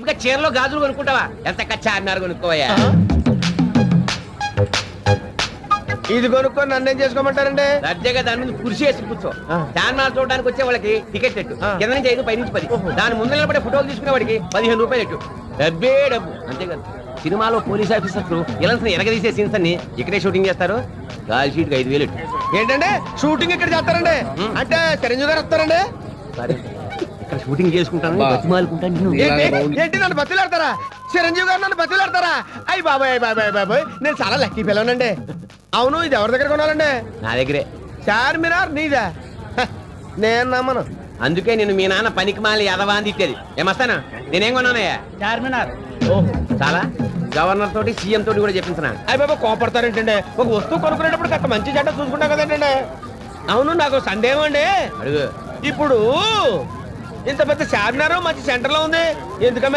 ఇంకా చీరలో గాజులు కొనుక్కుంటావా? ఎంత చార్మినార్ కొనుక్కోవయ్యా. ఇది కొనుక్కొని నన్నేం చేసుకోమంటారండి? దర్జాగా దాని మీద కుర్చీ వేసి కూర్చో. చార్మినార్ చూడడానికి వచ్చే వాళ్ళకి టికెట్ ఎట్టు, కింద నుంచి 5 పై నుంచి 10. దాని ముందు నిలబడే ఫోటోలు తీసుకునే వాడికి 15 రూపాయలు ఎట్టు. డబ్బే డబ్బు, అంతేకాదు. సినిమాలో పోలీస్ ఆఫీసర్లు ఇలాంటి ఎరగదీసే సీన్స్ అన్ని ఇక్కడే షూటింగ్ చేస్తారు. కాల్ షీట్ 5,000 ఎట్టు. ఏంటంటే షూటింగ్ ఇక్కడ చేస్తారండి? అంటే చిరంజీవి గారు వస్తారండి? సరే, ఇక్కడ షూటింగ్ చేసుకుంటాను, బతిమాలుకుంటాను. ఏంటి నన్ను బతిలాడతారా? చిరంజీవి గారు నన్ను బతిలాడతారా? అయ్యి బాబాయ్ బాబాయ్ బాబాయ్, నేను చాలా లక్కీ పిల్లనండి. అవును, ఇది ఎవరి దగ్గర కొనాలండి? నా దగ్గరే. చార్మినార్ నీదా? నేను నమ్మను. అందుకే నేను మీ నాన్న పనికి మాలి ఎదవా అని తిట్టేది. ఏమస్తానా? నేనేం కొన్నానయ్యా? చార్మినార్. చాలా గవర్నర్ తోటి సీఎం తోటి కూడా చెప్పించిన. అయ్యి బాబా కోపడతారేంటండి? ఒక వస్తువు కొనుక్కునేటప్పుడు కాస్త మంచి చెడ్డ చూసుకుంటాం కదండి. అవును, నాకు సందేహం అండి. అడుగు. ఇప్పుడు ఇంత పెద్ద చార్మినార్ మంచి సెంటర్ లో ఉంది, ఎందుకమ్మ